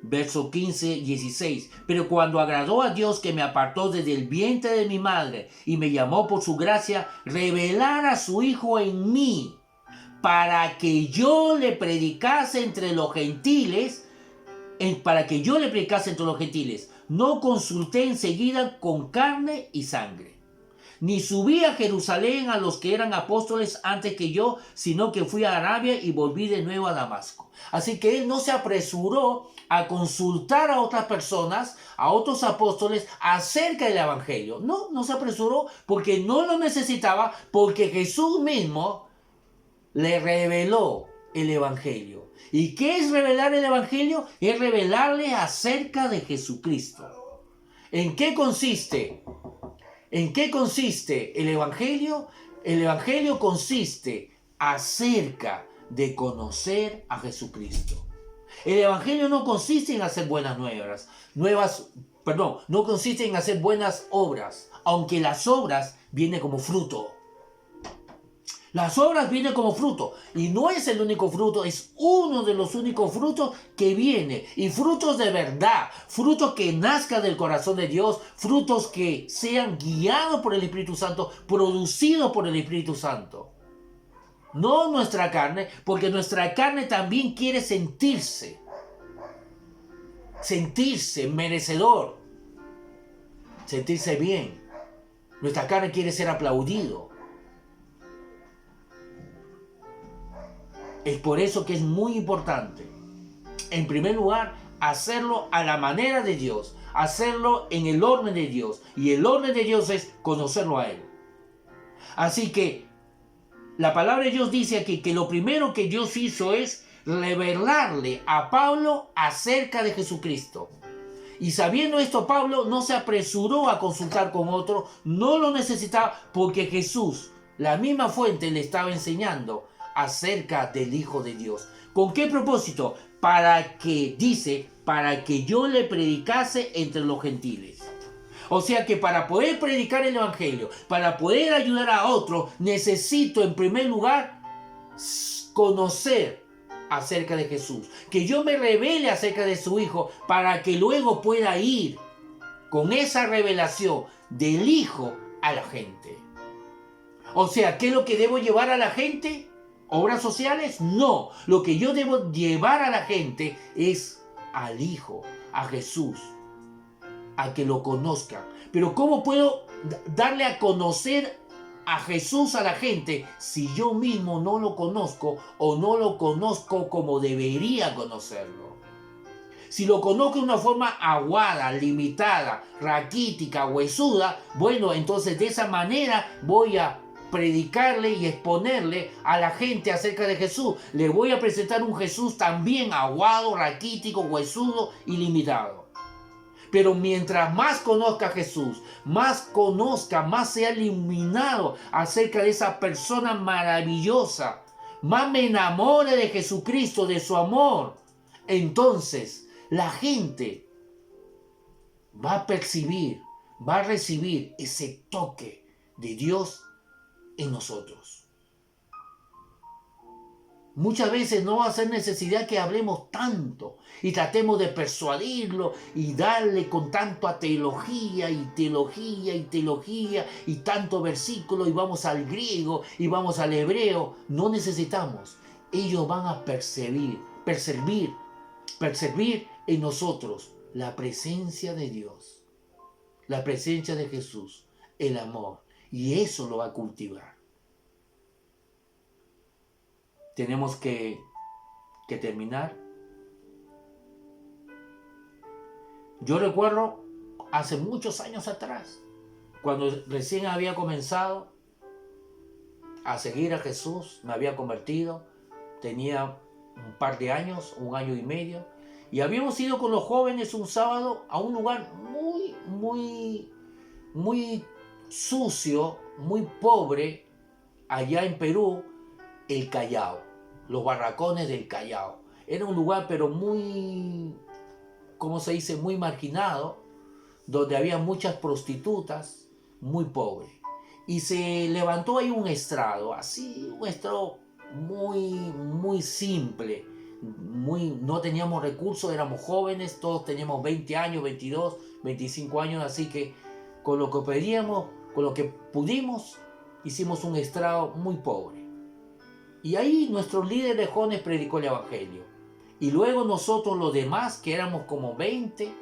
verso 15 y 16. Pero cuando agradó a Dios, que me apartó desde el vientre de mi madre y me llamó por su gracia, revelar a su Hijo en mí, para que yo le predicase entre los gentiles, no consulté enseguida con carne y sangre, ni subí a Jerusalén a los que eran apóstoles antes que yo, sino que fui a Arabia y volví de nuevo a Damasco. Así que él no se apresuró a consultar a otras personas, a otros apóstoles, acerca del evangelio. No se apresuró porque no lo necesitaba, porque Jesús mismo le reveló el evangelio. ¿Y qué es revelar el evangelio? Es revelarle acerca de Jesucristo. ¿En qué consiste? ¿En qué consiste el evangelio? El evangelio consiste acerca de conocer a Jesucristo. El evangelio no consiste en hacer buenas no consiste en hacer buenas obras, aunque las obras vienen como fruto. Las obras vienen como fruto, y no es el único fruto, es uno de los únicos frutos que viene, y frutos de verdad, frutos que nazcan del corazón de Dios, frutos que sean guiados por el Espíritu Santo, producidos por el Espíritu Santo. No nuestra carne, porque nuestra carne también quiere sentirse merecedor, sentirse bien. Nuestra carne quiere ser aplaudido. Es por eso que es muy importante, en primer lugar, hacerlo a la manera de Dios, hacerlo en el orden de Dios. Y el orden de Dios es conocerlo a Él. Así que la palabra de Dios dice aquí que lo primero que Dios hizo es revelarle a Pablo acerca de Jesucristo. Y sabiendo esto, Pablo no se apresuró a consultar con otro, no lo necesitaba, porque Jesús, la misma fuente, le estaba enseñando acerca del Hijo de Dios. ¿Con qué propósito? Para que yo le predicase entre los gentiles. O sea que para poder predicar el evangelio, para poder ayudar a otro, necesito en primer lugar conocer acerca de Jesús, que yo me revele acerca de su Hijo, para que luego pueda ir con esa revelación del Hijo a la gente. O sea, ¿qué es lo que debo llevar a la gente? ¿Obras sociales? No. Lo que yo debo llevar a la gente es al Hijo, a Jesús, a que lo conozcan. Pero ¿cómo puedo darle a conocer a Jesús a la gente si yo mismo no lo conozco o no lo conozco como debería conocerlo? Si lo conozco de una forma aguada, limitada, raquítica, huesuda, bueno, entonces de esa manera voy a predicarle y exponerle a la gente acerca de Jesús. Le voy a presentar un Jesús también aguado, raquítico, huesudo y limitado. Pero mientras más conozca a Jesús, más sea iluminado acerca de esa persona maravillosa, más me enamore de Jesucristo, de su amor, entonces la gente va a percibir, va a recibir ese toque de Dios en nosotros. Muchas veces no va a ser necesidad que hablemos tanto y tratemos de persuadirlo y darle con tanto a teología y tanto versículo, y vamos al griego y vamos al hebreo. No necesitamos. Ellos van a percibir en nosotros la presencia de Dios, la presencia de Jesús, el amor, y eso lo va a cultivar. Tenemos que terminar. Yo recuerdo hace muchos años atrás, cuando recién había comenzado a seguir a Jesús, me había convertido, tenía un par de años, 1 año y medio, y habíamos ido con los jóvenes un sábado a un lugar muy sucio, muy pobre, allá en Perú, el Callao, los barracones del Callao. Era un lugar pero muy, ¿cómo se dice?, muy marginado, donde había muchas prostitutas, muy pobre. Y se levantó ahí un estrado, así, un estrado muy simple. No teníamos recursos, éramos jóvenes, todos teníamos 20 años, 22, 25 años, así que con lo que pedíamos, con lo que pudimos, hicimos un estrado muy pobre. Y ahí nuestro líder de jóvenes predicó el Evangelio. Y luego nosotros los demás, que éramos como 20,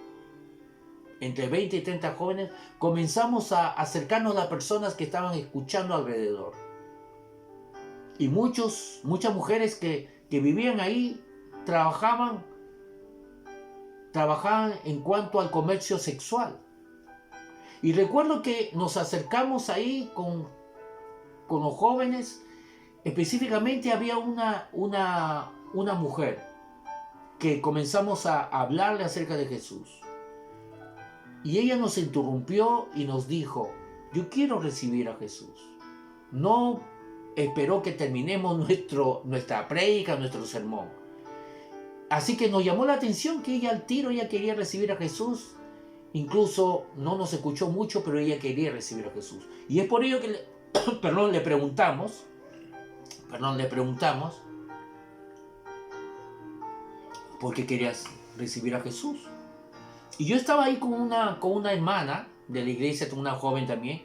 entre 20 y 30 jóvenes, comenzamos a acercarnos a las personas que estaban escuchando alrededor. Y muchas mujeres que vivían ahí trabajaban en cuanto al comercio sexual. Y recuerdo que nos acercamos ahí con los jóvenes. Específicamente había una mujer que comenzamos a hablarle acerca de Jesús. Y ella nos interrumpió y nos dijo: yo quiero recibir a Jesús. No esperó que terminemos nuestra prédica, nuestro sermón. Así que nos llamó la atención que ella al tiro quería recibir a Jesús. Incluso no nos escuchó mucho, pero ella quería recibir a Jesús. Y es por ello que le preguntamos por qué querías recibir a Jesús. Y yo estaba ahí con una hermana de la iglesia, una joven también.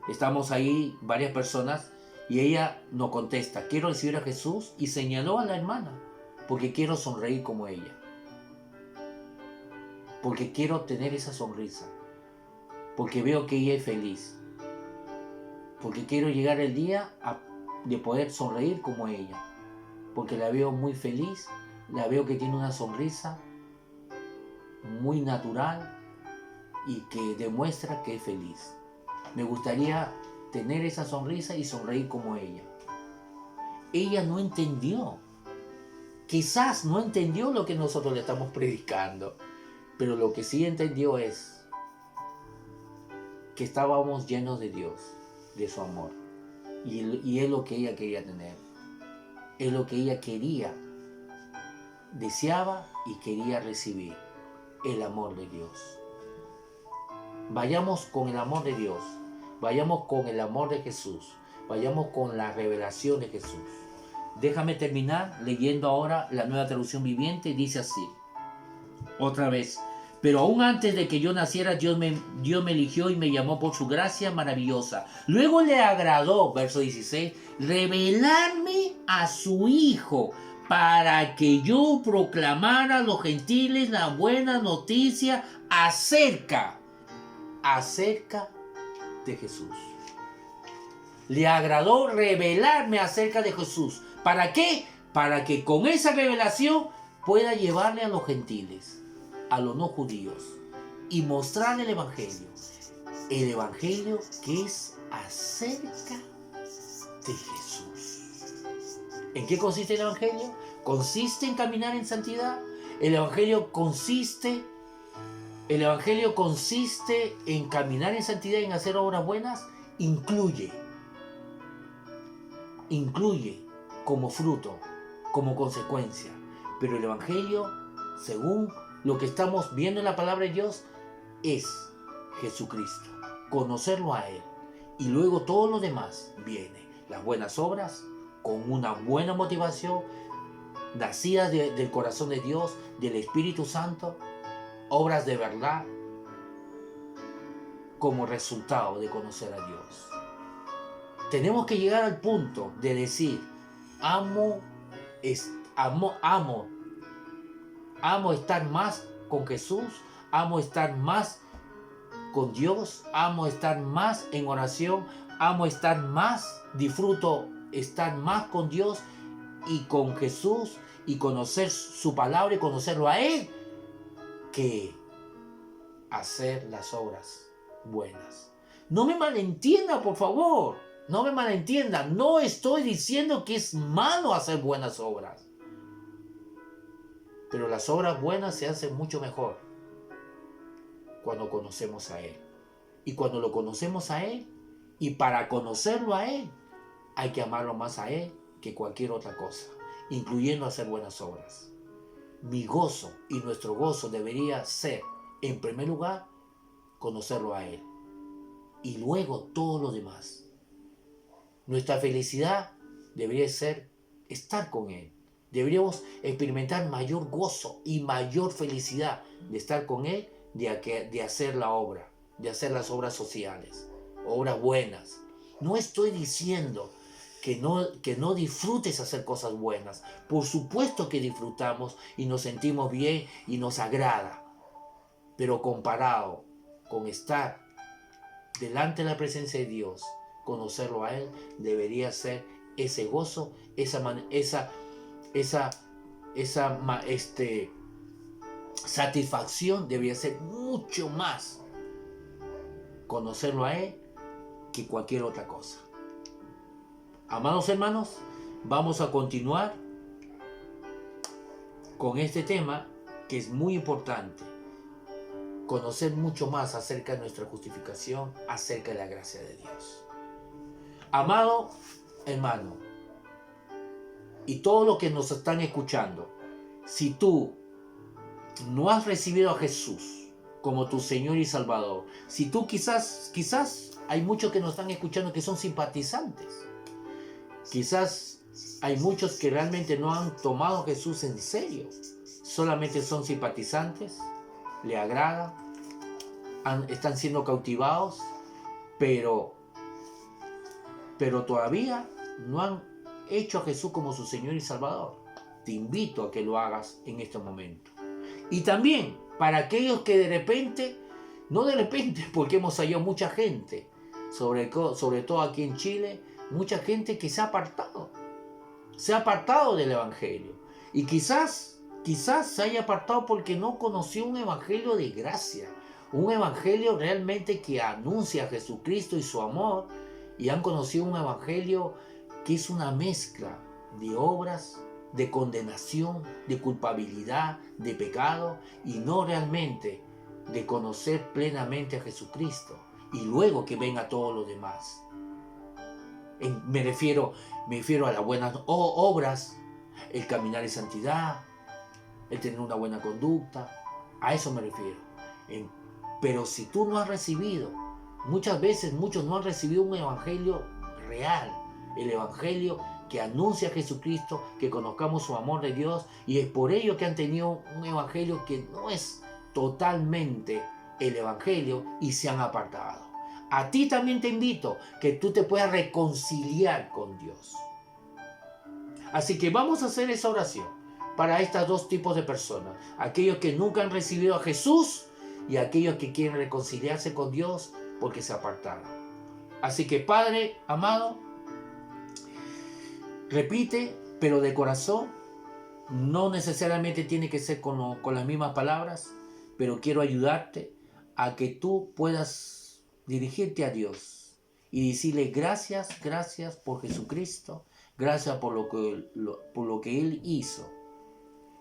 Estamos ahí varias personas y ella nos contesta: quiero recibir a Jesús, y señaló a la hermana, porque quiero sonreír como ella. Porque quiero tener esa sonrisa. Porque veo que ella es feliz. Porque quiero llegar el día de poder sonreír como ella. Porque la veo muy feliz, la veo que tiene una sonrisa muy natural y que demuestra que es feliz. Me gustaría tener esa sonrisa y sonreír como ella. Ella no entendió. Quizás no entendió lo que nosotros le estamos predicando. Pero lo que sí entendió es que estábamos llenos de Dios, de su amor. Y es lo que ella quería tener. Es lo que ella quería, deseaba y quería recibir: el amor de Dios. Vayamos con el amor de Dios. Vayamos con el amor de Jesús. Vayamos con la revelación de Jesús. Déjame terminar leyendo ahora la Nueva Traducción Viviente. Dice así, otra vez: pero aún antes de que yo naciera, Dios me eligió y me llamó por su gracia maravillosa. Luego le agradó, verso 16, revelarme a su Hijo, para que yo proclamara a los gentiles la buena noticia acerca de Jesús. Le agradó revelarme acerca de Jesús. ¿Para qué? Para que con esa revelación pueda llevarle a los gentiles, a los no judíos, y mostrarle el Evangelio. El Evangelio que es acerca de Jesús. ¿En qué consiste el Evangelio? Consiste en caminar en santidad. El Evangelio consiste en caminar en santidad, en hacer obras buenas. Incluye como fruto, como consecuencia. Pero el Evangelio, según lo que estamos viendo en la palabra de Dios, es Jesucristo. Conocerlo a Él. Y luego todo lo demás viene. Las buenas obras, con una buena motivación, nacidas del corazón de Dios, del Espíritu Santo. Obras de verdad, como resultado de conocer a Dios. Tenemos que llegar al punto de decir: amo estar más con Jesús, amo estar más con Dios, amo estar más en oración, disfruto estar más con Dios y con Jesús, y conocer su palabra y conocerlo a Él, que hacer las obras buenas. No me malentienda, por favor. No me malentienda. No estoy diciendo que es malo hacer buenas obras. Pero las obras buenas se hacen mucho mejor cuando conocemos a Él. Y cuando lo conocemos a Él, y para conocerlo a Él, hay que amarlo más a Él que cualquier otra cosa, incluyendo hacer buenas obras. Mi gozo y nuestro gozo debería ser, en primer lugar, conocerlo a Él y luego todo lo demás. Nuestra felicidad debería ser estar con Él. Deberíamos experimentar mayor gozo y mayor felicidad de estar con Él, de hacer la obra, de hacer las obras sociales, obras buenas. No estoy diciendo que no disfrutes hacer cosas buenas. Por supuesto que disfrutamos y nos sentimos bien y nos agrada. Pero comparado con estar delante de la presencia de Dios, conocerlo a Él, debería ser ese gozo, esa satisfacción debería ser mucho más conocerlo a Él que cualquier otra cosa. Amados hermanos, vamos a continuar con este tema que es muy importante. Conocer mucho más acerca de nuestra justificación, acerca de la gracia de Dios. Amado hermano, y todos los que nos están escuchando, si tú no has recibido a Jesús como tu Señor y Salvador, si tú quizás hay muchos que nos están escuchando que son simpatizantes, quizás hay muchos que realmente no han tomado a Jesús en serio, solamente son simpatizantes, le agrada, están siendo cautivados, pero todavía no han hecho a Jesús como su Señor y Salvador. Te invito a que lo hagas en este momento. Y también para aquellos que no de repente, porque hemos hallado mucha gente, sobre todo aquí en Chile, mucha gente que se ha apartado del Evangelio. Y quizás se haya apartado porque no conoció un Evangelio de gracia, un Evangelio realmente que anuncia a Jesucristo y su amor, y han conocido un Evangelio que es una mezcla de obras, de condenación, de culpabilidad, de pecado, y no realmente de conocer plenamente a Jesucristo, y luego que venga todo lo demás. Me refiero a las buenas obras, el caminar en santidad, el tener una buena conducta, a eso me refiero. Pero si tú no has recibido, muchas veces muchos no han recibido un evangelio real, el evangelio que anuncia a Jesucristo, que conozcamos su amor de Dios, y es por ello que han tenido un evangelio que no es totalmente el evangelio y se han apartado. A ti también te invito que tú te puedas reconciliar con Dios. Así que vamos a hacer esa oración para estos dos tipos de personas, aquellos que nunca han recibido a Jesús y aquellos que quieren reconciliarse con Dios porque se apartaron. Así que Padre amado, repite, pero de corazón, no necesariamente tiene que ser con las mismas palabras, pero quiero ayudarte a que tú puedas dirigirte a Dios y decirle gracias por Jesucristo, gracias por lo que Él hizo.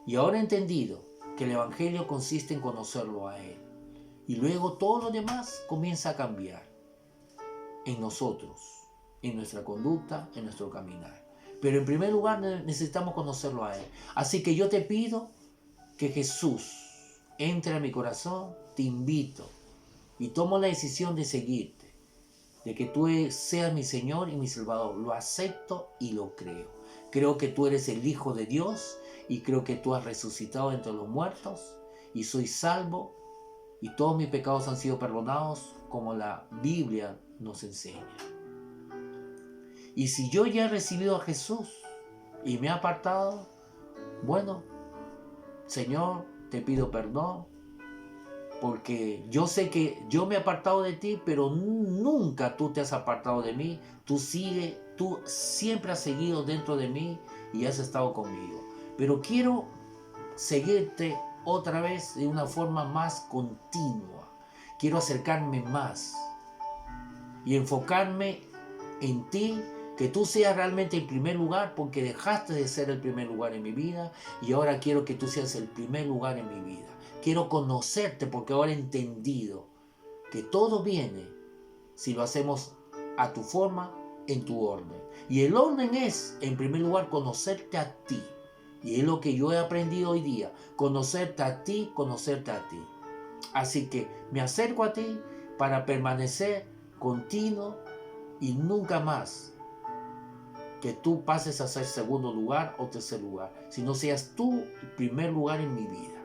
Y ahora he entendido que el Evangelio consiste en conocerlo a Él. Y luego todo lo demás comienza a cambiar en nosotros, en nuestra conducta, en nuestro caminar. Pero en primer lugar necesitamos conocerlo a Él. Así que yo te pido que Jesús entre a mi corazón, te invito y tomo la decisión de seguirte, de que tú seas mi Señor y mi Salvador. Lo acepto y lo creo. Creo que tú eres el Hijo de Dios y creo que tú has resucitado entre los muertos y soy salvo y todos mis pecados han sido perdonados como la Biblia nos enseña. Y si yo ya he recibido a Jesús y me he apartado, bueno, Señor, te pido perdón, porque yo sé que yo me he apartado de ti, pero nunca tú te has apartado de mí. Tú siempre has seguido dentro de mí y has estado conmigo. Pero quiero seguirte otra vez de una forma más continua. Quiero acercarme más y enfocarme en ti, que tú seas realmente el primer lugar, porque dejaste de ser el primer lugar en mi vida y ahora quiero que tú seas el primer lugar en mi vida. Quiero conocerte porque ahora he entendido que todo viene si lo hacemos a tu forma en tu orden. Y el orden es, en primer lugar, conocerte a ti. Y es lo que yo he aprendido hoy día, conocerte a ti, conocerte a ti. Así que me acerco a ti para permanecer continuo y nunca más que tú pases a ser segundo lugar o tercer lugar, sino seas tú el primer lugar en mi vida.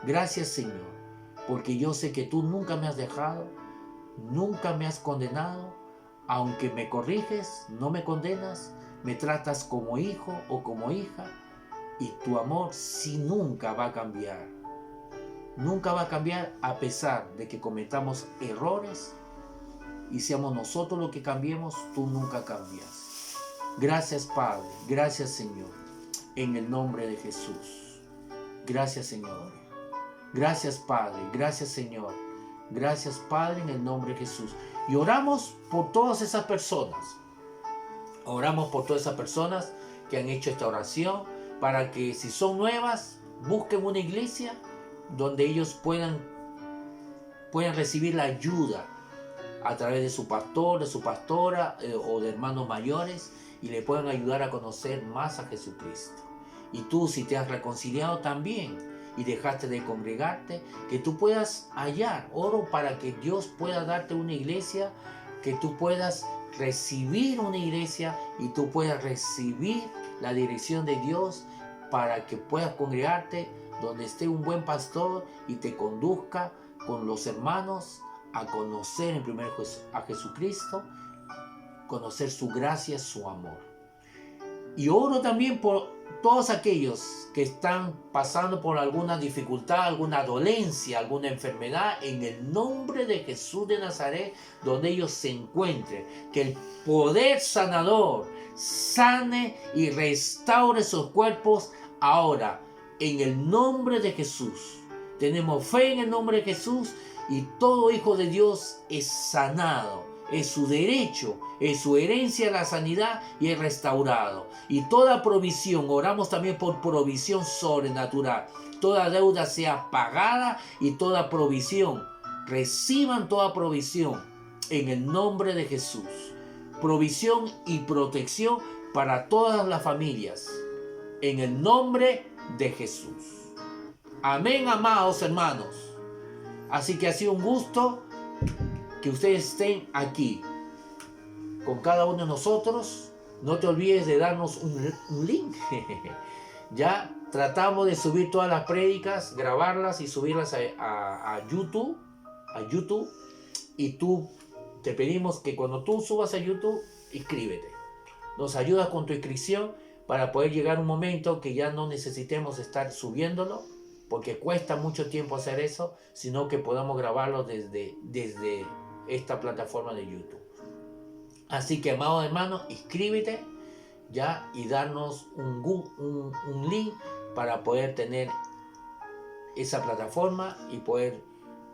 Gracias, Señor, porque yo sé que tú nunca me has dejado, nunca me has condenado, aunque me corriges, no me condenas, me tratas como hijo o como hija, y tu amor sí nunca va a cambiar. Nunca va a cambiar a pesar de que cometamos errores y seamos nosotros los que cambiemos, tú nunca cambias. Gracias, Padre, gracias, Señor, en el nombre de Jesús. Gracias, Señor. Gracias, Padre, gracias, Señor. Gracias, Padre, en el nombre de Jesús. Y oramos por todas esas personas. Oramos por todas esas personas que han hecho esta oración, para que si son nuevas, busquen una iglesia donde ellos puedan recibir la ayuda a través de su pastor, de su pastora o de hermanos mayores, y le puedan ayudar a conocer más a Jesucristo. Y tú, si te has reconciliado también y dejaste de congregarte, que tú puedas hallar. Oro para que Dios pueda darte una iglesia, que tú puedas recibir una iglesia y tú puedas recibir la dirección de Dios para que puedas congregarte donde esté un buen pastor y te conduzca con los hermanos a conocer en primer lugar a Jesucristo, conocer su gracia, su amor. Y oro también por todos aquellos que están pasando por alguna dificultad, alguna dolencia, alguna enfermedad, en el nombre de Jesús de Nazaret, donde ellos se encuentren, que el poder sanador sane y restaure sus cuerpos ahora, en el nombre de Jesús. Tenemos fe en el nombre de Jesús, y todo hijo de Dios es sanado. Es su derecho, es su herencia la sanidad, y es restaurado. Y toda provisión, oramos también por provisión sobrenatural. Toda deuda sea pagada y toda provisión, reciban toda provisión en el nombre de Jesús. Provisión y protección para todas las familias en el nombre de Jesús. Amén, amados hermanos. Así que ha sido un gusto que ustedes estén aquí con cada uno de nosotros. No te olvides de darnos un link. Ya tratamos de subir todas las prédicas, grabarlas y subirlas a YouTube. Y tú, te pedimos que cuando tú subas a YouTube, inscríbete. Nos ayudas con tu inscripción para poder llegar a un momento que ya no necesitemos estar subiéndolo, porque cuesta mucho tiempo hacer eso, sino que podamos grabarlo desde esta plataforma de YouTube. Así que, amados hermanos, inscríbete ya y darnos un link para poder tener esa plataforma y poder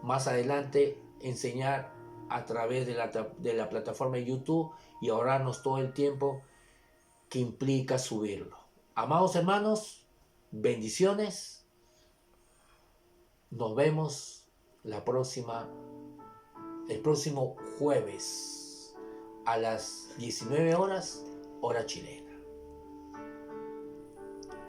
más adelante enseñar a través de la plataforma de YouTube y ahorrarnos todo el tiempo que implica subirlo. Amados hermanos, bendiciones. Nos vemos el próximo jueves a las 19 horas, hora chilena.